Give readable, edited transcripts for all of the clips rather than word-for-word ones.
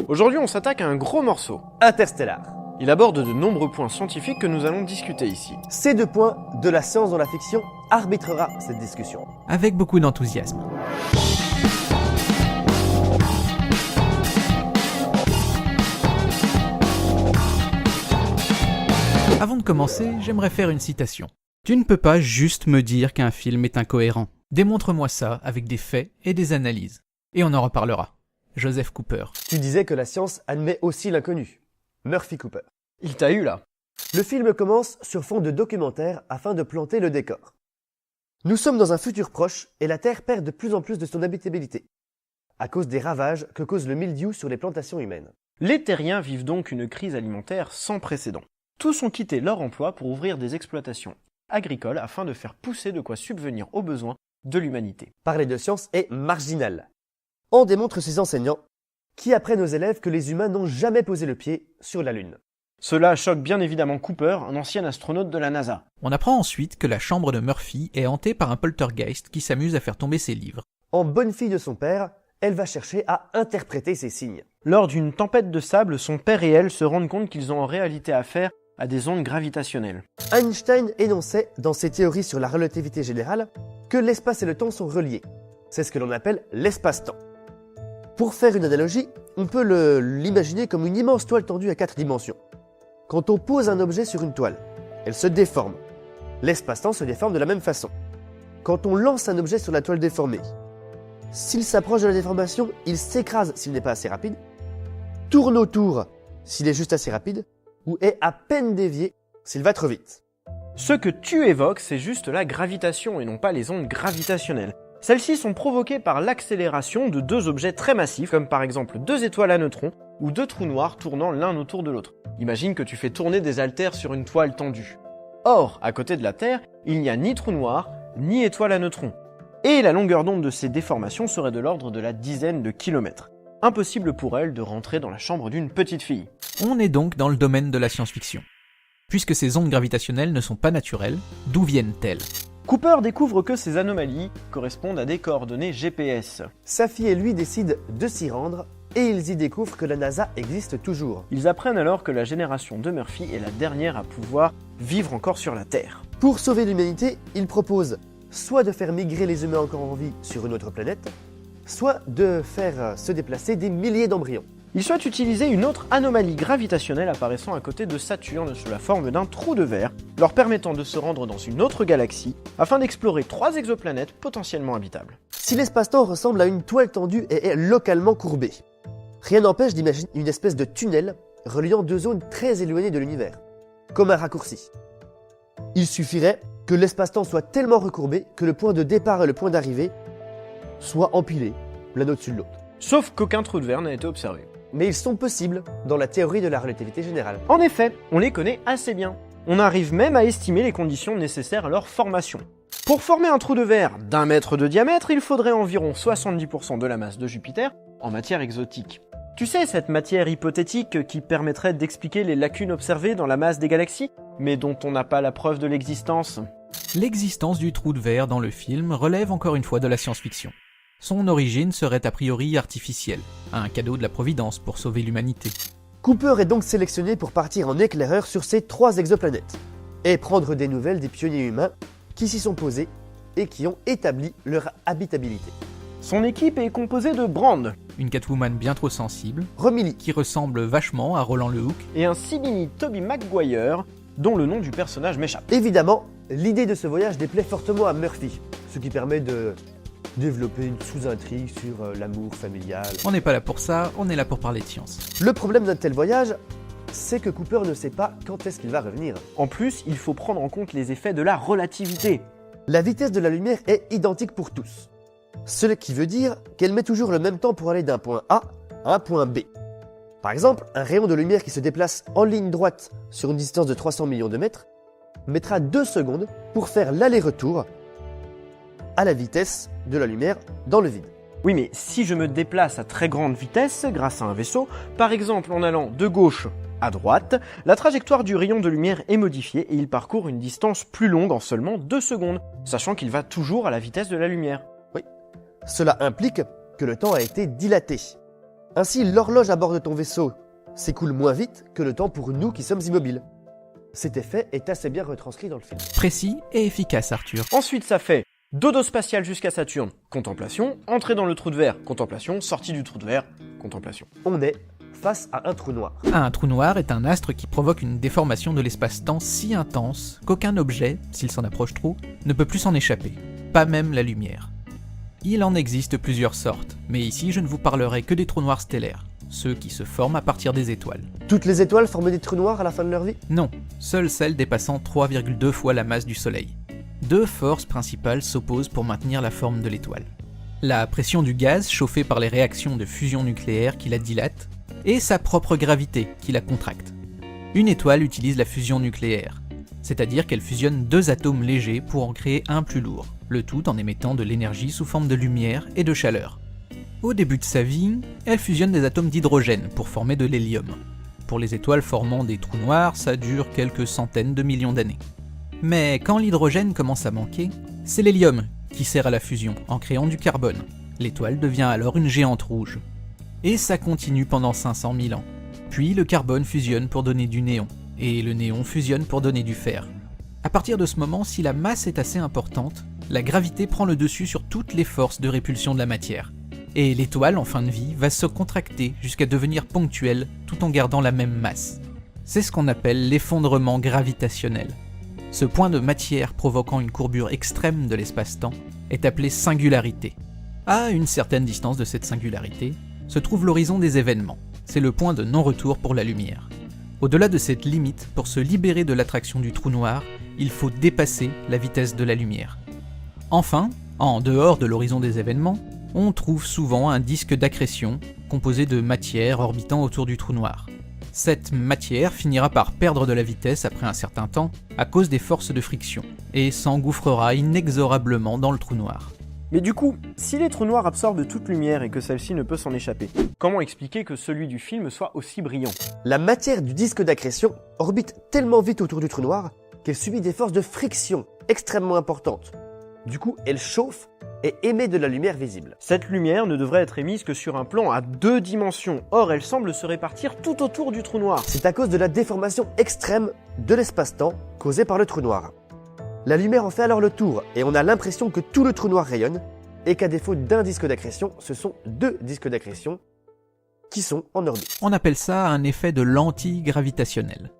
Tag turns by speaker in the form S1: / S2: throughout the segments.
S1: Aujourd'hui, on s'attaque à un gros morceau.
S2: Interstellar.
S1: Il aborde de nombreux points scientifiques que nous allons discuter ici.
S2: Ces 2 points de la science dans la fiction arbitrera cette discussion.
S3: Avec beaucoup d'enthousiasme. Avant de commencer, j'aimerais faire une citation. Tu ne peux pas juste me dire qu'un film est incohérent. Démontre-moi ça avec des faits et des analyses. Et on en reparlera. Joseph Cooper.
S2: Tu disais que la science admet aussi l'inconnu. Murphy Cooper.
S1: Il t'a eu là.
S2: Le film commence sur fond de documentaire afin de planter le décor. Nous sommes dans un futur proche et la Terre perd de plus en plus de son habitabilité, à cause des ravages que cause le mildiou sur les plantations humaines.
S1: Les terriens vivent donc une crise alimentaire sans précédent. Tous ont quitté leur emploi pour ouvrir des exploitations agricoles afin de faire pousser de quoi subvenir aux besoins de l'humanité.
S2: Parler de science est marginal. On démontre ces enseignants qui apprennent aux élèves que les humains n'ont jamais posé le pied sur la Lune.
S1: Cela choque bien évidemment Cooper, un ancien astronaute de la NASA.
S3: On apprend ensuite que la chambre de Murphy est hantée par un poltergeist qui s'amuse à faire tomber ses livres.
S2: En bonne fille de son père, elle va chercher à interpréter ces signes.
S1: Lors d'une tempête de sable, son père et elle se rendent compte qu'ils ont en réalité affaire à des ondes gravitationnelles.
S2: Einstein énonçait dans ses théories sur la relativité générale que l'espace et le temps sont reliés. C'est ce que l'on appelle l'espace-temps. Pour faire une analogie, on peut l'imaginer comme une immense toile tendue à 4 dimensions. Quand on pose un objet sur une toile, elle se déforme. L'espace-temps se déforme de la même façon. Quand on lance un objet sur la toile déformée, s'il s'approche de la déformation, il s'écrase s'il n'est pas assez rapide, tourne autour s'il est juste assez rapide, ou est à peine dévié s'il va trop vite.
S1: Ce que tu évoques, c'est juste la gravitation et non pas les ondes gravitationnelles. Celles-ci sont provoquées par l'accélération de 2 objets très massifs, comme par exemple 2 étoiles à neutrons ou 2 trous noirs tournant l'un autour de l'autre. Imagine que tu fais tourner des haltères sur une toile tendue. Or, à côté de la Terre, il n'y a ni trou noir, ni étoile à neutrons. Et la longueur d'onde de ces déformations serait de l'ordre de la dizaine de kilomètres. Impossible pour elle de rentrer dans la chambre d'une petite fille.
S3: On est donc dans le domaine de la science-fiction. Puisque ces ondes gravitationnelles ne sont pas naturelles, d'où viennent-elles ?
S1: Cooper découvre que ces anomalies correspondent à des coordonnées GPS.
S2: Sa fille et lui décident de s'y rendre et ils y découvrent que la NASA existe toujours.
S1: Ils apprennent alors que la génération de Murphy est la dernière à pouvoir vivre encore sur la Terre.
S2: Pour sauver l'humanité, ils proposent soit de faire migrer les humains encore en vie sur une autre planète, soit de faire se déplacer des milliers d'embryons.
S1: Ils souhaitent utiliser une autre anomalie gravitationnelle apparaissant à côté de Saturne sous la forme d'un trou de verre, leur permettant de se rendre dans une autre galaxie afin d'explorer 3 exoplanètes potentiellement habitables.
S2: Si l'espace-temps ressemble à une toile tendue et est localement courbée, rien n'empêche d'imaginer une espèce de tunnel reliant 2 zones très éloignées de l'univers, comme un raccourci. Il suffirait que l'espace-temps soit tellement recourbé que le point de départ et le point d'arrivée soient empilés l'un au-dessus de l'autre.
S1: Sauf qu'aucun trou de verre n'a été observé.
S2: Mais ils sont possibles dans la théorie de la relativité générale.
S1: En effet, on les connaît assez bien. On arrive même à estimer les conditions nécessaires à leur formation. Pour former un trou de verre d'1 mètre de diamètre, il faudrait environ 70% de la masse de Jupiter en matière exotique. Tu sais, cette matière hypothétique qui permettrait d'expliquer les lacunes observées dans la masse des galaxies, mais dont on n'a pas la preuve de l'existence.
S3: L'existence du trou de verre dans le film relève encore une fois de la science-fiction. Son origine serait a priori artificielle, un cadeau de la Providence pour sauver l'humanité.
S2: Cooper est donc sélectionné pour partir en éclaireur sur ces 3 exoplanètes et prendre des nouvelles des pionniers humains qui s'y sont posés et qui ont établi leur habitabilité.
S1: Son équipe est composée de Brand,
S3: Une Catwoman bien trop sensible,
S2: Romilly,
S3: qui ressemble vachement à Roland Le Hook,
S1: et un Sibini Tobey Maguire, dont le nom du personnage m'échappe.
S2: évidemment, l'idée de ce voyage déplaît fortement à Murphy, ce qui permet de développer une sous-intrigue sur l'amour familial.
S3: On n'est pas là pour ça, on est là pour parler de science.
S2: Le problème d'un tel voyage, c'est que Cooper ne sait pas quand est-ce qu'il va revenir.
S1: En plus, il faut prendre en compte les effets de la relativité.
S2: La vitesse de la lumière est identique pour tous. Ce qui veut dire qu'elle met toujours le même temps pour aller d'un point A à un point B. Par exemple, un rayon de lumière qui se déplace en ligne droite sur une distance de 300 millions de mètres mettra 2 secondes pour faire l'aller-retour à la vitesse de la lumière dans le vide.
S1: Oui, mais si je me déplace à très grande vitesse grâce à un vaisseau, par exemple en allant de gauche à droite, la trajectoire du rayon de lumière est modifiée et il parcourt une distance plus longue en seulement 2 secondes, sachant qu'il va toujours à la vitesse de la lumière.
S2: Cela implique que le temps a été dilaté. Ainsi, l'horloge à bord de ton vaisseau s'écoule moins vite que le temps pour nous qui sommes immobiles. Cet effet est assez bien retranscrit dans le film.
S3: Précis et efficace, Arthur.
S1: Ensuite, ça fait dodo spatial jusqu'à Saturne, contemplation, entrée dans le trou de verre, contemplation, sortie du trou de verre, contemplation.
S2: On est face à un trou noir.
S3: Un trou noir est un astre qui provoque une déformation de l'espace-temps si intense qu'aucun objet, s'il s'en approche trop, ne peut plus s'en échapper, pas même la lumière. Il en existe plusieurs sortes, mais ici je ne vous parlerai que des trous noirs stellaires, ceux qui se forment à partir des étoiles.
S2: Toutes les étoiles forment des trous noirs à la fin de leur vie?
S3: Non, seules celles dépassant 3,2 fois la masse du Soleil. Deux forces principales s'opposent pour maintenir la forme de l'étoile. La pression du gaz chauffé par les réactions de fusion nucléaire qui la dilatent, et sa propre gravité qui la contracte. Une étoile utilise la fusion nucléaire, c'est-à-dire qu'elle fusionne deux atomes légers pour en créer un plus lourd, le tout en émettant de l'énergie sous forme de lumière et de chaleur. Au début de sa vie, elle fusionne des atomes d'hydrogène pour former de l'hélium. Pour les étoiles formant des trous noirs, ça dure quelques centaines de millions d'années. Mais quand l'hydrogène commence à manquer, c'est l'hélium qui sert à la fusion en créant du carbone. L'étoile devient alors une géante rouge. Et ça continue pendant 500 000 ans. Puis le carbone fusionne pour donner du néon, et le néon fusionne pour donner du fer. À partir de ce moment, si la masse est assez importante, la gravité prend le dessus sur toutes les forces de répulsion de la matière. Et l'étoile, en fin de vie, va se contracter jusqu'à devenir ponctuelle tout en gardant la même masse. C'est ce qu'on appelle l'effondrement gravitationnel. Ce point de matière provoquant une courbure extrême de l'espace-temps est appelé singularité. À une certaine distance de cette singularité, se trouve l'horizon des événements. C'est le point de non-retour pour la lumière. Au-delà de cette limite, pour se libérer de l'attraction du trou noir, il faut dépasser la vitesse de la lumière. Enfin, en dehors de l'horizon des événements, on trouve souvent un disque d'accrétion composé de matière orbitant autour du trou noir. Cette matière finira par perdre de la vitesse après un certain temps à cause des forces de friction, et s'engouffrera inexorablement dans le trou noir.
S1: Mais du coup, si les trous noirs absorbent toute lumière et que celle-ci ne peut s'en échapper, comment expliquer que celui du film soit aussi brillant?
S2: La matière du disque d'accrétion orbite tellement vite autour du trou noir qu'elle subit des forces de friction extrêmement importantes. Du coup, elle chauffe et émet de la lumière visible.
S1: Cette lumière ne devrait être émise que sur un plan à 2 dimensions, or elle semble se répartir tout autour du trou noir.
S2: C'est à cause de la déformation extrême de l'espace-temps causée par le trou noir. La lumière en fait alors le tour, et on a l'impression que tout le trou noir rayonne, et qu'à défaut d'un disque d'accrétion, ce sont 2 disques d'accrétion qui sont en orbite.
S3: On appelle ça un effet de lentille gravitationnelle.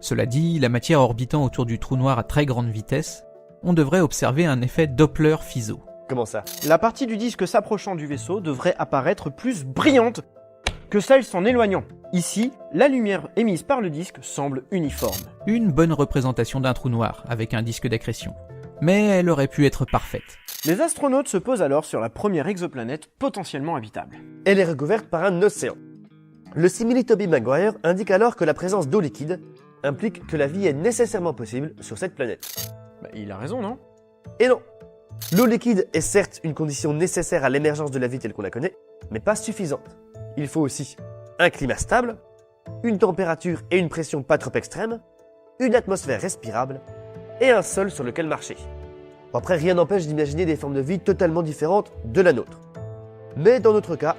S3: Cela dit, la matière orbitant autour du trou noir à très grande vitesse, on devrait observer un effet Doppler-Fizeau.
S2: Comment ça?
S1: La partie du disque s'approchant du vaisseau devrait apparaître plus brillante que celle s'en éloignant. Ici, la lumière émise par le disque semble uniforme.
S3: Une bonne représentation d'un trou noir avec un disque d'accrétion. Mais elle aurait pu être parfaite.
S1: Les astronautes se posent alors sur la première exoplanète potentiellement habitable.
S2: Elle est recouverte par un océan. Le simili Tobey Maguire indique alors que la présence d'eau liquide implique que la vie est nécessairement possible sur cette planète.
S1: Bah, il a raison, non?
S2: Et non! L'eau liquide est certes une condition nécessaire à l'émergence de la vie telle qu'on la connaît, mais pas suffisante. Il faut aussi un climat stable, une température et une pression pas trop extrêmes, une atmosphère respirable et un sol sur lequel marcher. Bon, après, rien n'empêche d'imaginer des formes de vie totalement différentes de la nôtre. Mais dans notre cas,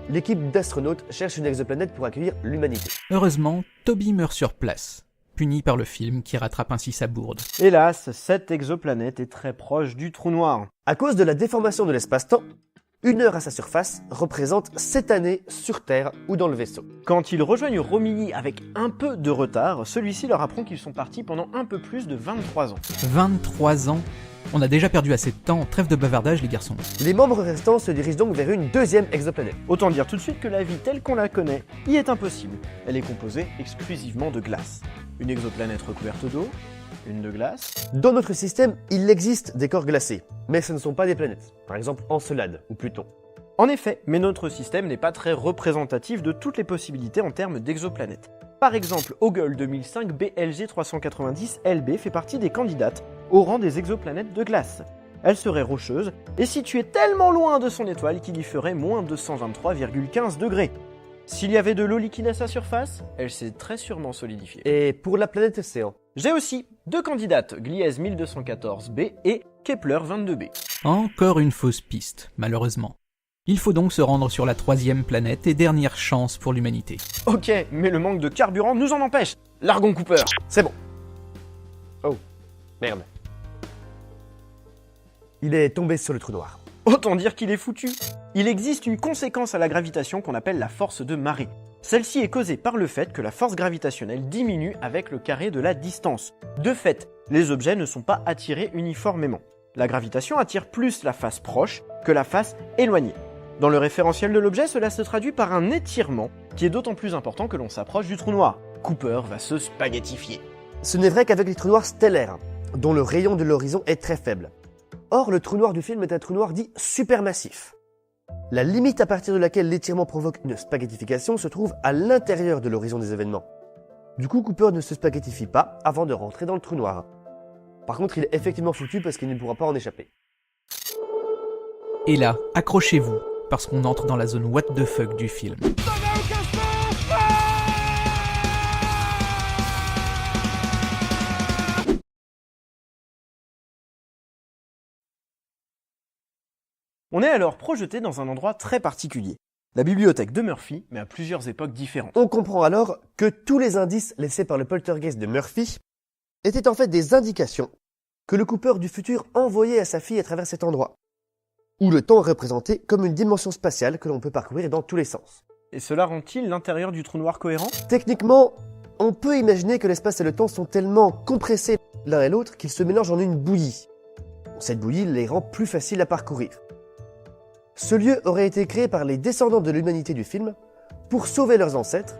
S2: l'équipe d'astronautes cherche une exoplanète pour accueillir l'humanité.
S3: Heureusement, Toby meurt sur place, puni par le film qui rattrape ainsi sa bourde.
S1: Hélas, cette exoplanète est très proche du trou noir.
S2: À cause de la déformation de l'espace-temps, 1 heure à sa surface représente 7 années sur Terre ou dans le vaisseau.
S1: Quand ils rejoignent Romilly avec un peu de retard, celui-ci leur apprend qu'ils sont partis pendant un peu plus de 23 ans.
S3: 23 ans? On a déjà perdu assez de temps, trêve de bavardage les garçons.
S2: Les membres restants se dirigent donc vers une deuxième exoplanète.
S1: Autant dire tout de suite que la vie telle qu'on la connaît y est impossible. Elle est composée exclusivement de glace. Une exoplanète recouverte d'eau, une de glace.
S2: Dans notre système, il existe des corps glacés, mais ce ne sont pas des planètes. Par exemple Encelade ou Pluton.
S1: En effet, mais notre système n'est pas très représentatif de toutes les possibilités en termes d'exoplanètes. Par exemple, Hoggle 2005 BLG 390 LB fait partie des candidates au rang des exoplanètes de glace. Elle serait rocheuse et située tellement loin de son étoile qu'il y ferait moins 223,15 degrés. S'il y avait de l'eau liquide à sa surface, elle s'est très sûrement solidifiée.
S2: Et pour la planète Océan?
S1: J'ai aussi 2 candidates, Gliese 1214b et Kepler 22b.
S3: Encore une fausse piste, malheureusement. Il faut donc se rendre sur la 3e planète et dernière chance pour l'humanité.
S1: Ok, mais le manque de carburant nous en empêche. Largon Cooper.
S2: C'est bon. Oh, merde. Il est tombé sur le trou noir.
S1: Autant dire qu'il est foutu. Il existe une conséquence à la gravitation qu'on appelle la force de marée. Celle-ci est causée par le fait que la force gravitationnelle diminue avec le carré de la distance. De fait, les objets ne sont pas attirés uniformément. La gravitation attire plus la face proche que la face éloignée. Dans le référentiel de l'objet, cela se traduit par un étirement qui est d'autant plus important que l'on s'approche du trou noir. Cooper va se spaghettifier.
S2: Ce n'est vrai qu'avec les trous noirs stellaires, dont le rayon de l'horizon est très faible. Or, le trou noir du film est un trou noir dit supermassif. La limite à partir de laquelle l'étirement provoque une spaghettification se trouve à l'intérieur de l'horizon des événements. Du coup, Cooper ne se spaghettifie pas avant de rentrer dans le trou noir. Par contre, il est effectivement foutu parce qu'il ne pourra pas en échapper.
S3: Et là, accrochez-vous, parce qu'on entre dans la zone what the fuck du film.
S1: On est alors projeté dans un endroit très particulier. La bibliothèque de Murphy, mais à plusieurs époques différentes.
S2: On comprend alors que tous les indices laissés par le poltergeist de Murphy étaient en fait des indications que le Cooper du futur envoyait à sa fille à travers cet endroit, où le temps est représenté comme une dimension spatiale que l'on peut parcourir dans tous les sens.
S1: Et cela rend-il l'intérieur du trou noir cohérent?
S2: Techniquement, on peut imaginer que l'espace et le temps sont tellement compressés l'un et l'autre qu'ils se mélangent en une bouillie. Cette bouillie les rend plus faciles à parcourir. Ce lieu aurait été créé par les descendants de l'humanité du film pour sauver leurs ancêtres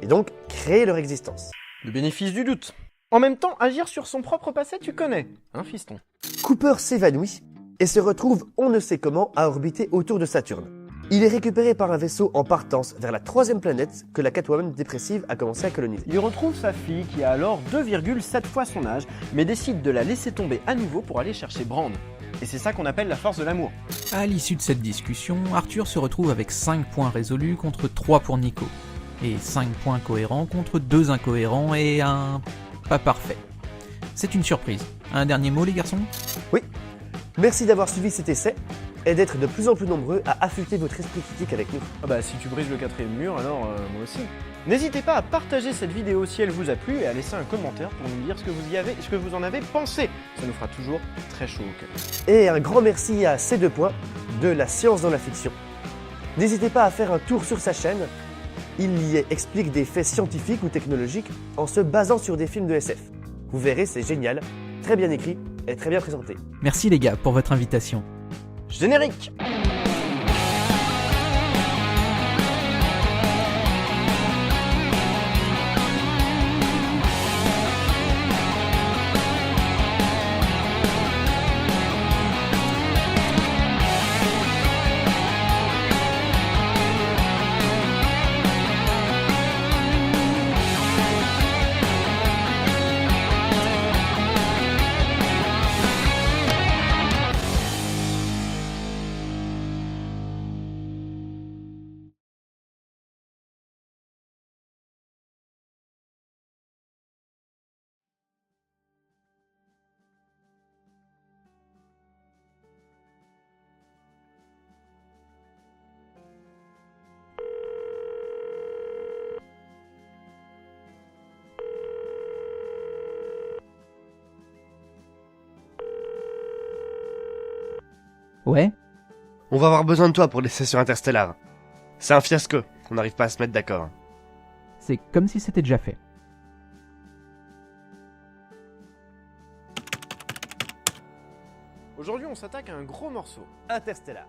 S2: et donc créer leur existence.
S1: Le bénéfice du doute. En même temps, agir sur son propre passé, tu connais, hein fiston?
S2: Cooper s'évanouit et se retrouve on ne sait comment à orbiter autour de Saturne. Il est récupéré par un vaisseau en partance vers la 3e planète que la Catwoman dépressive a commencé à coloniser.
S1: Il retrouve sa fille qui a alors 2,7 fois son âge, mais décide de la laisser tomber à nouveau pour aller chercher Brand. Et c'est ça qu'on appelle la force de l'amour.
S3: À l'issue de cette discussion, Arthur se retrouve avec 5 points résolus contre 3 pour Nico, et 5 points cohérents contre 2 incohérents et un pas parfait. C'est une surprise. Un dernier mot les garçons?
S2: Oui, merci d'avoir suivi cet essai et d'être de plus en plus nombreux à affûter votre esprit critique avec nous.
S1: Ah bah si tu brises le 4e mur, alors moi aussi. N'hésitez pas à partager cette vidéo si elle vous a plu et à laisser un commentaire pour nous dire ce que vous en avez pensé. Ça nous fera toujours très chaud au cœur.
S2: Et un grand merci à ces 2 points de la science dans la fiction. N'hésitez pas à faire un tour sur sa chaîne. Il y explique des faits scientifiques ou technologiques en se basant sur des films de SF. Vous verrez, c'est génial, très bien écrit et très bien présenté.
S3: Merci les gars pour votre invitation.
S1: Générique!
S3: Ouais?
S2: On va avoir besoin de toi pour les sessions interstellaires. C'est un fiasco qu'on n'arrive pas à se mettre d'accord.
S3: C'est comme si c'était déjà fait.
S1: Aujourd'hui, on s'attaque à un gros morceau.
S2: Interstellar.